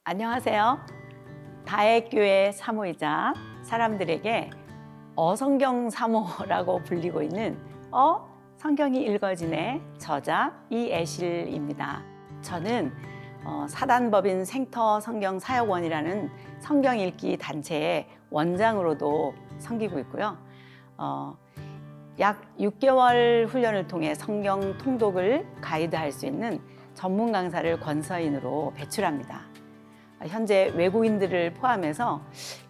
안녕하세요. 다액교회 사모이자 사람들에게 어성경 사모라고 불리고 있는 성경이 읽어지네 저자 이애실입니다. 저는 사단법인 생터 성경 사역원이라는 성경 읽기 단체의 원장으로도 섬기고 있고요. 약 6개월 훈련을 통해 성경 통독을 가이드할 수 있는 전문 강사를 권서인으로 배출합니다. 현재 외국인들을 포함해서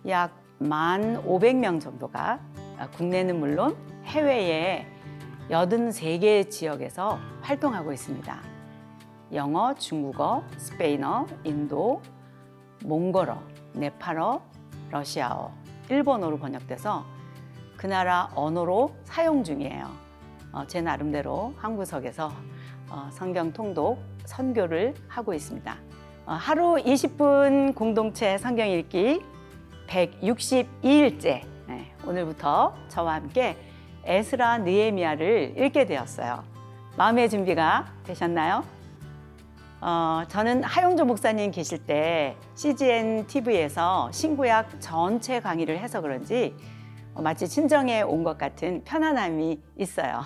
약 1,500명 정도가 국내는 물론 해외에 83개 지역에서 활동하고 있습니다. 영어, 중국어, 스페인어, 인도, 몽골어, 네팔어, 러시아어, 일본어로 번역돼서 그 나라 언어로 사용 중이에요. 제 나름대로 한 구석에서 성경 통독 선교를 하고 있습니다. 하루 20분 공동체 성경 읽기 162일째 오늘부터 저와 함께 에스라 느헤미야를 읽게 되었어요. 마음의 준비가 되셨나요? 저는 하용조 목사님 계실 때 CGN TV에서 신구약 전체 강의를 해서 그런지 마치 친정에 온 것 같은 편안함이 있어요.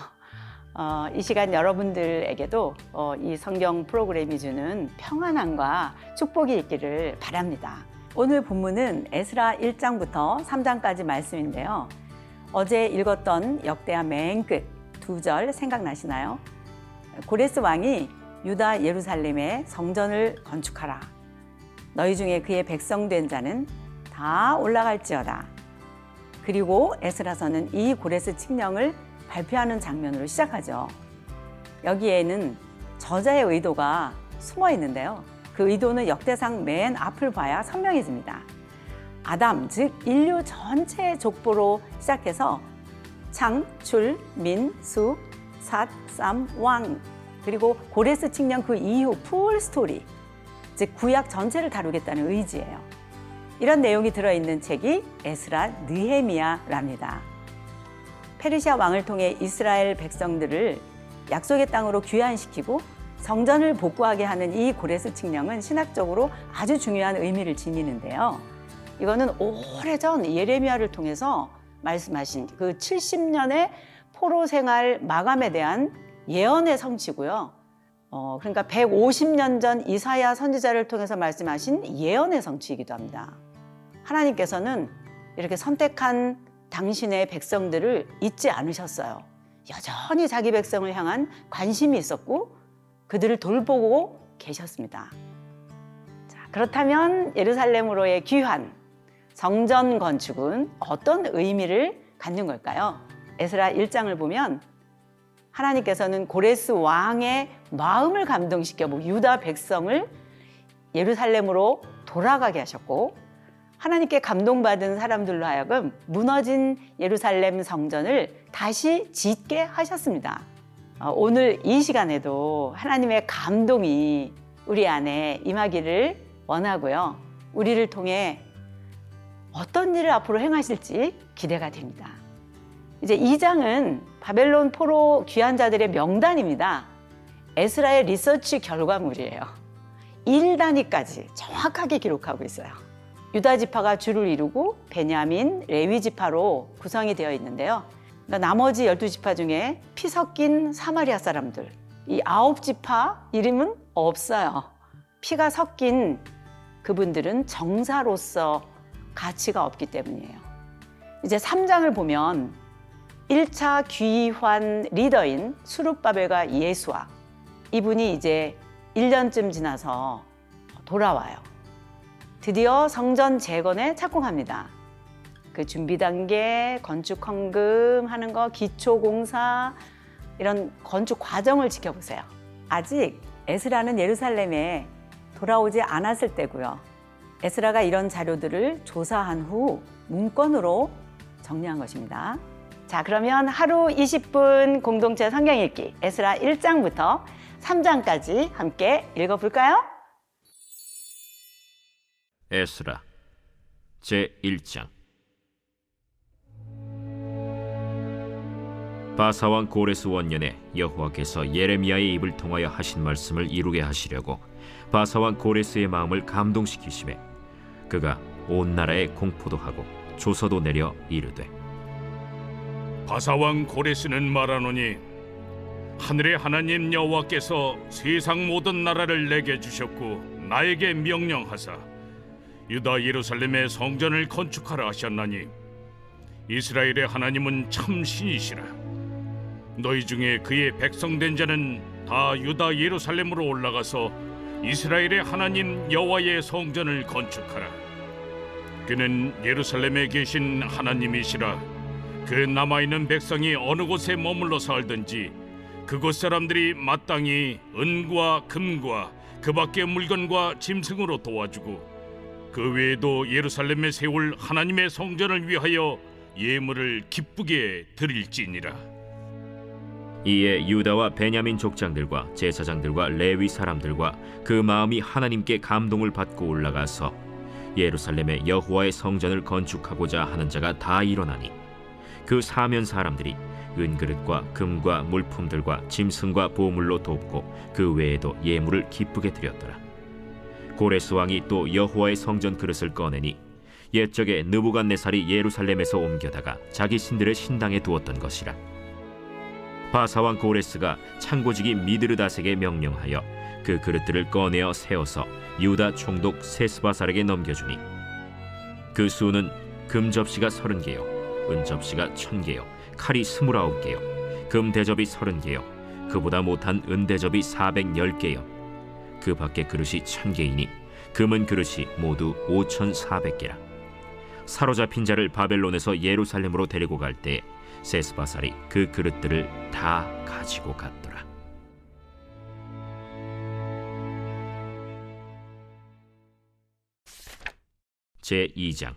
이 시간 여러분들에게도 이 성경 프로그램이 주는 평안함과 축복이 있기를 바랍니다. 오늘 본문은 에스라 1장부터 3장까지 말씀인데요. 어제 읽었던 역대하 맨 끝 2절 생각나시나요? 고레스 왕이 유다 예루살렘에 성전을 건축하라. 너희 중에 그의 백성된 자는 다 올라갈지어다. 그리고 에스라서는 이 고레스 칙령을 발표하는 장면으로 시작하죠. 여기에는 저자의 의도가 숨어 있는데요. 그 의도는 역대상 맨 앞을 봐야 선명해집니다. 아담, 즉 인류 전체의 족보로 시작해서 창, 출, 민, 수, 삿, 쌈, 왕 그리고 고레스 칙령 그 이후 풀 스토리, 즉 구약 전체를 다루겠다는 의지예요. 이런 내용이 들어있는 책이 에스라 느헤미야랍니다. 페르시아 왕을 통해 이스라엘 백성들을 약속의 땅으로 귀환시키고 성전을 복구하게 하는 이 고레스 칙령은 신학적으로 아주 중요한 의미를 지니는데요. 이거는 오래전 예레미야를 통해서 말씀하신 그 70년의 포로 생활 마감에 대한 예언의 성취고요. 그러니까 150년 전 이사야 선지자를 통해서 말씀하신 예언의 성취이기도 합니다. 하나님께서는 이렇게 선택한 당신의 백성들을 잊지 않으셨어요. 여전히 자기 백성을 향한 관심이 있었고 그들을 돌보고 계셨습니다. 자, 그렇다면 예루살렘으로의 귀환, 성전 건축은 어떤 의미를 갖는 걸까요? 에스라 1장을 보면 하나님께서는 고레스 왕의 마음을 감동시켜 유다 백성을 예루살렘으로 돌아가게 하셨고 하나님께 감동받은 사람들로 하여금 무너진 예루살렘 성전을 다시 짓게 하셨습니다. 오늘 이 시간에도 하나님의 감동이 우리 안에 임하기를 원하고요. 우리를 통해 어떤 일을 앞으로 행하실지 기대가 됩니다. 이제 2장은 바벨론 포로 귀환자들의 명단입니다. 에스라의 리서치 결과물이에요. 1단위까지 정확하게 기록하고 있어요. 유다 지파가 주를 이루고 베냐민, 레위 지파로 구성이 되어 있는데요. 그러니까 나머지 12지파 중에 피 섞인 사마리아 사람들, 이 9지파 이름은 없어요. 피가 섞인 그분들은 정사로서 가치가 없기 때문이에요. 이제 3장을 보면 1차 귀환 리더인 수룹바벨과 예수아, 이분이 이제 1년쯤 지나서 돌아와요. 드디어 성전 재건에 착공합니다. 그 준비 단계, 건축 헌금 하는 거, 기초 공사 이런 건축 과정을 지켜보세요. 아직 에스라는 예루살렘에 돌아오지 않았을 때고요. 에스라가 이런 자료들을 조사한 후 문건으로 정리한 것입니다. 자, 그러면 하루 20분 공동체 성경 읽기 에스라 1장부터 3장까지 함께 읽어볼까요? 에스라 제1장 바사왕 고레스 원년에 여호와께서 예레미야의 입을 통하여 하신 말씀을 이루게 하시려고 바사왕 고레스의 마음을 감동시키심에 그가 온 나라에 공포도 하고 조서도 내려 이르되 바사왕 고레스는 말하노니 하늘의 하나님 여호와께서 세상 모든 나라를 내게 주셨고 나에게 명령하사 유다 예루살렘의 성전을 건축하라 하셨나니 이스라엘의 하나님은 참 신이시라. 너희 중에 그의 백성된 자는 다 유다 예루살렘으로 올라가서 이스라엘의 하나님 여호와의 성전을 건축하라. 그는 예루살렘에 계신 하나님이시라. 그 남아있는 백성이 어느 곳에 머물러 살든지 그곳 사람들이 마땅히 은과 금과 그 밖의 물건과 짐승으로 도와주고 그 외에도 예루살렘에 세울 하나님의 성전을 위하여 예물을 기쁘게 드릴지니라. 이에 유다와 베냐민 족장들과 제사장들과 레위 사람들과 그 마음이 하나님께 감동을 받고 올라가서 예루살렘에 여호와의 성전을 건축하고자 하는 자가 다 일어나니 그 사면 사람들이 은그릇과 금과 물품들과 짐승과 보물로 돕고 그 외에도 예물을 기쁘게 드렸더라. 고레스 왕이 또 여호와의 성전 그릇을 꺼내니 옛적에 느부갓네살이 예루살렘에서 옮겨다가 자기 신들의 신당에 두었던 것이라. 바사왕 고레스가 창고지기 미드르다색에 명령하여 그 그릇들을 꺼내어 세워서 유다 총독 세스바살에게 넘겨주니 그 수는 금 접시가 30개요 은 접시가 1000개요 칼이 29개요 금 대접이 30개요 그보다 못한 은 대접이 410개요 그 밖에 그릇이 1000개이니 금은 그릇이 모두 5400개라. 사로잡힌 자를 바벨론에서 예루살렘으로 데리고 갈 때 세스바살이 그 그릇들을 다 가지고 갔더라. 제2장.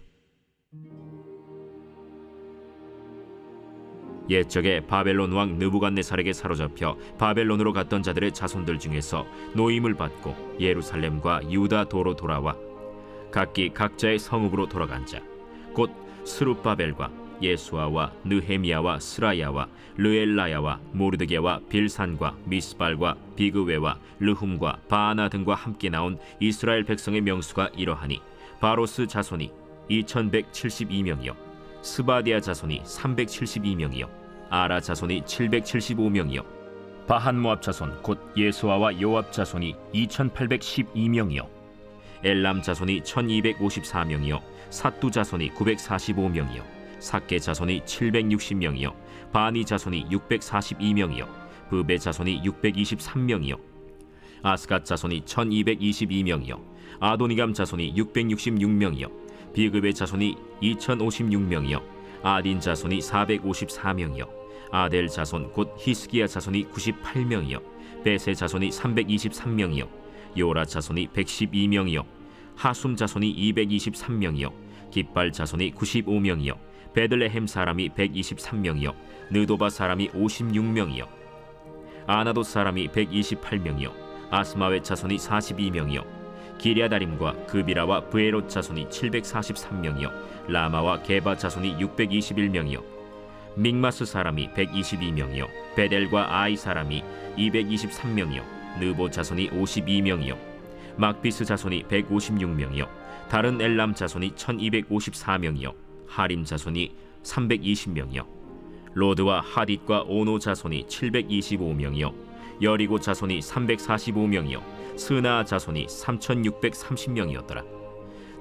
옛적에 바벨론 왕 느부갓네살에게 사로잡혀 바벨론으로 갔던 자들의 자손들 중에서 노임을 받고 예루살렘과 유다 도로 돌아와 각기 각자의 성읍으로 돌아간 자 곧 스룹바벨과 예수아와 느헤미야와 스라야와 르엘라야와 모르드게와 빌산과 미스발과 비그웨와 르훔과 바아나 등과 함께 나온 이스라엘 백성의 명수가 이러하니 바로스 자손이 2172명이요 스바디아 자손이 372명이요 아라 자손이 775명이요 바한모압 자손 곧 예수아와 요압 자손이 2812명이요 엘람 자손이 1254명이요 삿두 자손이 945명이요 삭게 자손이 760명이요 바니 자손이 642명이요 브베 자손이 623명이요 아스갓 자손이 1222명이요 아도니감 자손이 666명이요 비그베 자손이 2056명이요 아딘 자손이 454명이요 아델 자손 곧 히스기야 자손이 98명이요 베세 자손이 323명이요 요라 자손이 112명이요 하숨 자손이 223명이요 깃발 자손이 95명이요 베들레헴 사람이 123명이요 느도바 사람이 56명이요 아나도 사람이 128명이요 아스마웨 자손이 42명이요 기랴다림과 그비라와 브에롯 자손이 743명이요 라마와 게바 자손이 621명이요 믹마스 사람이 122명이요 베델과 아이 사람이 223명이요 느보 자손이 52명이요 막비스 자손이 156명이요 다른 엘람 자손이 1254명이요 하림 자손이 320명이요 로드와 하딧과 오노 자손이 725명이요 여리고 자손이 345명이요 스나 자손이 3630명이었더라.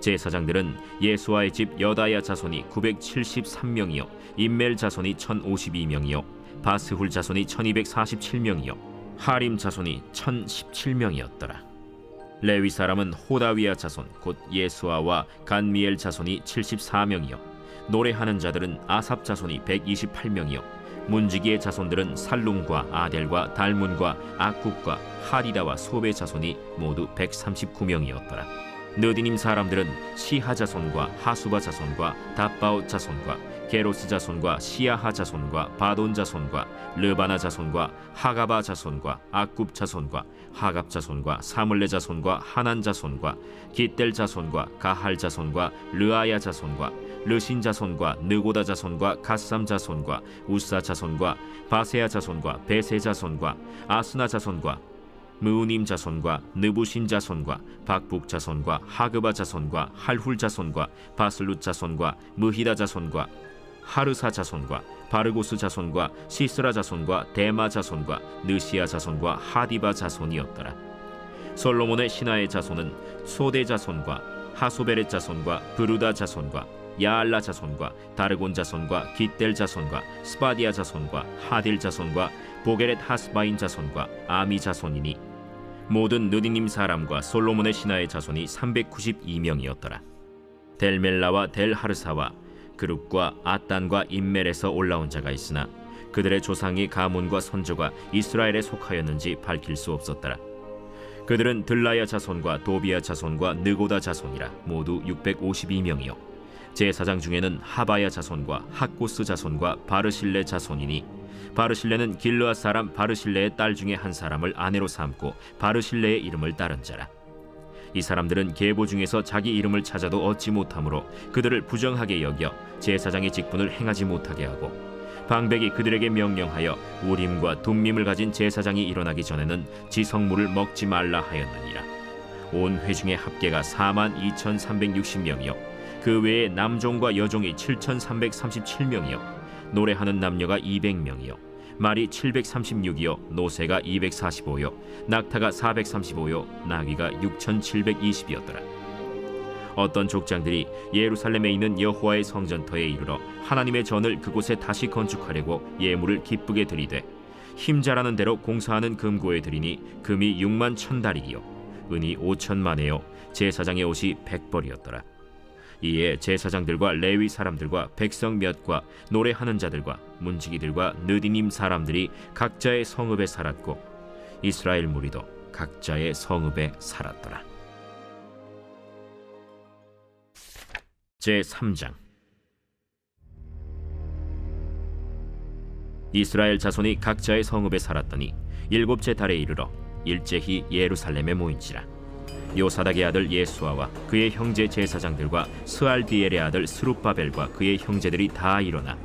제사장들은 예수아의 집 여다야 자손이 973명이요 임멜 자손이 1052명이요 바스훌 자손이 1247명이요 하림 자손이 1017명이었더라. 레위 사람은 호다위야 자손 곧 예수아와 간미엘 자손이 74명이요 노래하는 자들은 아삽 자손이 128명이요 문지기의 자손들은 살룸과 아델과 달문과 악굽과 하리다와 소베 자손이 모두 139명이었더라. 느디님 사람들은 시하 자손과 하수바 자손과 답바옷 자손과 게로스 자손과 시야하 자손과 바돈 자손과 르바나 자손과 하가바 자손과 악굽 자손과 하갑 자손과 사물레 자손과 하난 자손과 깃델 자손과 가할 자손과 르아야 자손과 르신 자손과 느고다 자손과 갓삼 자손과 우사 자손과 바세아 자손과 베세 자손과 아스나 자손과 무우님 자손과 느부신 자손과 박북 자손과 하그바 자손과 할훌 자손과 바슬룻 자손과 무히다 자손과 하르사 자손과 바르고스 자손과 시스라 자손과 데마 자손과 느시아 자손과 하디바 자손이었더라. 솔로몬의 신하의 자손은 소대 자손과 하소베렛 자손과 브루다 자손과 야알라 자손과 다르곤 자손과 깃델 자손과 스바디아 자손과 하딜 자손과 보게렛 하스바인 자손과 아미 자손이니 모든 느디님 사람과 솔로몬의 신하의 자손이 392명이었더라. 델멜라와 델하르사와 그룹과 아단과 임멜에서 올라온 자가 있으나 그들의 조상이 가문과 선조가 이스라엘에 속하였는지 밝힐 수 없었더라. 그들은 들라야 자손과 도비야 자손과 느고다 자손이라 모두 652명이요 제사장 중에는 하바야 자손과 학고스 자손과 바르실레 자손이니 바르실레는 길르앗 사람 바르실레의 딸 중에 한 사람을 아내로 삼고 바르실레의 이름을 따른 자라. 이 사람들은 계보 중에서 자기 이름을 찾아도 얻지 못하므로 그들을 부정하게 여겨 제사장의 직분을 행하지 못하게 하고 방백이 그들에게 명령하여 우림과 둠밈을 가진 제사장이 일어나기 전에는 지성물을 먹지 말라 하였느니라. 온 회중의 합계가 42,360명이요 그 외에 남종과 여종이 7,337명이요 노래하는 남녀가 200명이요 말이 736이요 노새가 245요 낙타가 435요 나귀가 6,720이었더라. 어떤 족장들이 예루살렘에 있는 여호와의 성전터에 이르러 하나님의 전을 그곳에 다시 건축하려고 예물을 기쁘게 드리되 힘자라는 대로 공사하는 금고에 드리니 금이 6만 1,000다리기요 은이 5천만에요 제사장의 옷이 100벌이었더라. 이에 제사장들과 레위 사람들과 백성 몇과 노래하는 자들과 문지기들과 느디님 사람들이 각자의 성읍에 살았고 이스라엘 무리도 각자의 성읍에 살았더라. 제3장 이스라엘 자손이 각자의 성읍에 살았더니 7째 달에 이르러 일제히 예루살렘에 모인지라. 요사닥의 아들 예수아와 그의 형제 제사장들과 스알디엘의 아들 스룹바벨과 그의 형제들이 다 일어나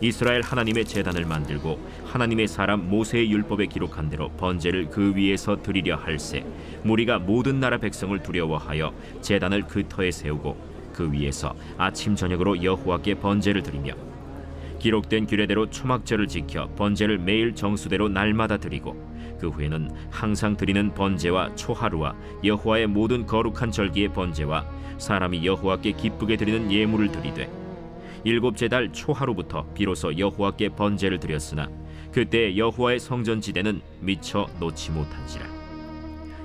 이스라엘 하나님의 제단을 만들고 하나님의 사람 모세의 율법에 기록한 대로 번제를 그 위에서 드리려 할세 무리가 모든 나라 백성을 두려워하여 제단을 그 터에 세우고 그 위에서 아침 저녁으로 여호와께 번제를 드리며 기록된 규례대로 초막절을 지켜 번제를 매일 정수대로 날마다 드리고 그 후에는 항상 드리는 번제와 초하루와 여호와의 모든 거룩한 절기의 번제와 사람이 여호와께 기쁘게 드리는 예물을 드리되 7째 달 초하루부터 비로소 여호와께 번제를 드렸으나 그때 여호와의 성전지대는 미처 놓지 못한지라.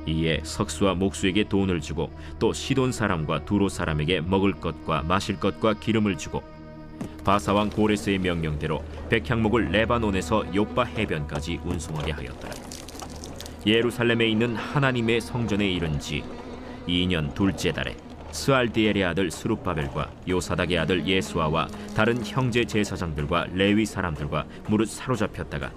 이에 석수와 목수에게 돈을 주고 또 시돈 사람과 두로 사람에게 먹을 것과 마실 것과 기름을 주고 바사왕 고레스의 명령대로 백향목을 레바논에서 요빠 해변까지 운송하게 하였더라. 예루살렘에 있는 하나님의 성전에 이른 지 2년 둘째 달에 스알디엘의 아들 스룹바벨과 요사닥의 아들 예수아와 다른 형제 제사장들과 레위 사람들과 무릇 사로잡혔다가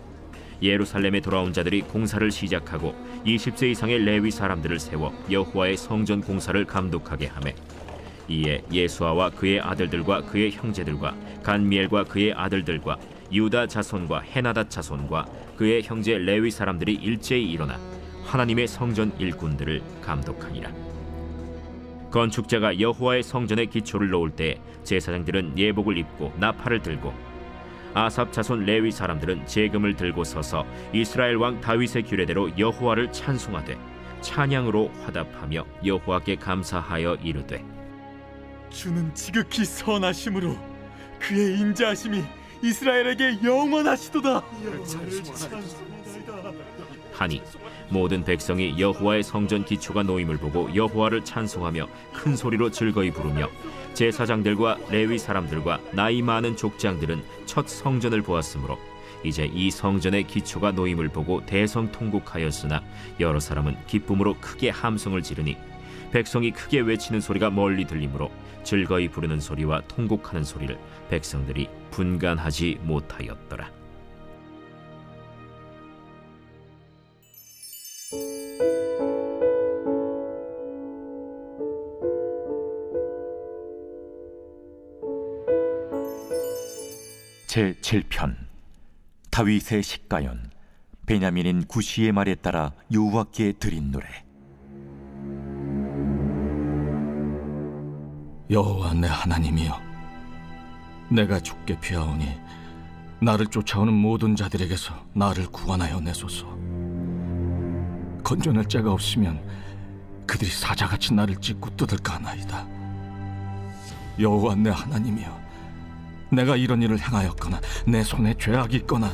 예루살렘에 돌아온 자들이 공사를 시작하고 20세 이상의 레위 사람들을 세워 여호와의 성전 공사를 감독하게 하매 이에 예수아와 그의 아들들과 그의 형제들과 간미엘과 그의 아들들과 유다 자손과 헤나닷 자손과 그의 형제 레위 사람들이 일제히 일어나 하나님의 성전 일꾼들을 감독하니라. 건축자가 여호와의 성전에 기초를 놓을 때 제사장들은 예복을 입고 나팔을 들고 아삽 자손 레위 사람들은 제금을 들고 서서 이스라엘 왕 다윗의 규례대로 여호와를 찬송하되 찬양으로 화답하며 여호와께 감사하여 이르되 주는 지극히 선하심으로 그의 인자하심이 이스라엘에게 영원하시도다. 하니 모든 백성이 여호와의 성전 기초가 놓임을 보고 여호와를 찬송하며 큰 소리로 즐거이 부르며 제사장들과 레위 사람들과 나이 많은 족장들은 첫 성전을 보았으므로 이제 이 성전의 기초가 놓임을 보고 대성통곡하였으나 여러 사람은 기쁨으로 크게 함성을 지르니 백성이 크게 외치는 소리가 멀리 들리므로 즐거이 부르는 소리와 통곡하는 소리를 백성들이 분간하지 못하였더라. 제7편 다윗의 식가연 베냐민인 구시의 말에 따라 여호와께 드린 노래. 여호와 내 하나님이여, 내가 죽게 피하오니 나를 쫓아오는 모든 자들에게서 나를 구원하여 내소서. 건져낼 자가 없으면 그들이 사자같이 나를 찢고 뜯을까 하나이다. 여호와 내 하나님이여, 내가 이런 일을 행하였거나 내 손에 죄악이 있거나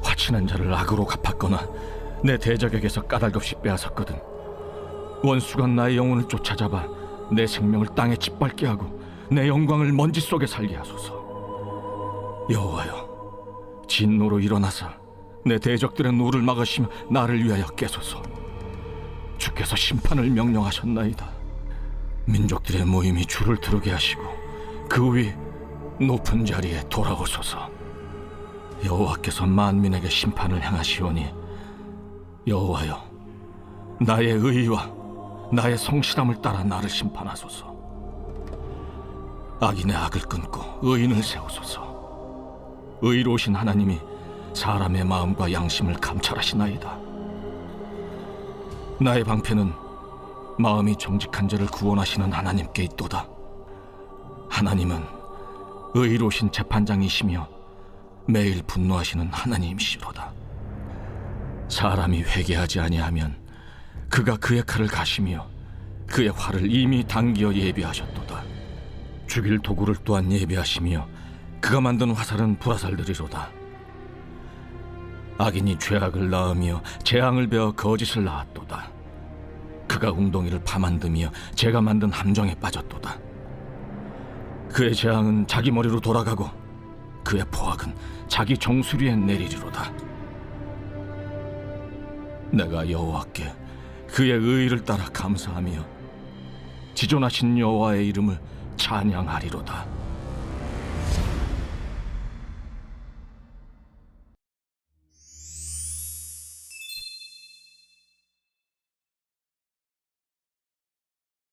화친한 자를 악으로 갚았거나 내 대적에게서 까닭없이 빼앗았거든 원수가 나의 영혼을 쫓아잡아 내 생명을 땅에 짓밟게 하고 내 영광을 먼지 속에 살게 하소서. 여호와여, 진노로 일어나사 내 대적들의 노를 막으시며 나를 위하여 깨소서. 주께서 심판을 명령하셨나이다. 민족들의 모임이 주를 두르게 하시고 그 위 높은 자리에 돌아오소서. 여호와께서 만민에게 심판을 행하시오니 여호와여, 나의 의와 나의 성실함을 따라 나를 심판하소서. 악인의 악을 끊고 의인을 세우소서. 의로우신 하나님이 사람의 마음과 양심을 감찰하시나이다. 나의 방패는 마음이 정직한 자를 구원하시는 하나님께 있도다. 하나님은 의로우신 재판장이시며 매일 분노하시는 하나님이시로다. 사람이 회개하지 아니하면 그가 그의 칼을 가시며 그의 활을 이미 당기어 예비하셨도다. 죽일 도구를 또한 예비하시며 그가 만든 화살은 불화살들이로다. 악인이 죄악을 낳으며 재앙을 베어 거짓을 낳았도다. 그가 웅덩이를 파만드며 제가 만든 함정에 빠졌도다. 그의 재앙은 자기 머리로 돌아가고 그의 포악은 자기 정수리에 내리리로다. 내가 여호와께 그의 의의를 따라 감사하며 지존하신 여호와의 이름을 찬양하리로다.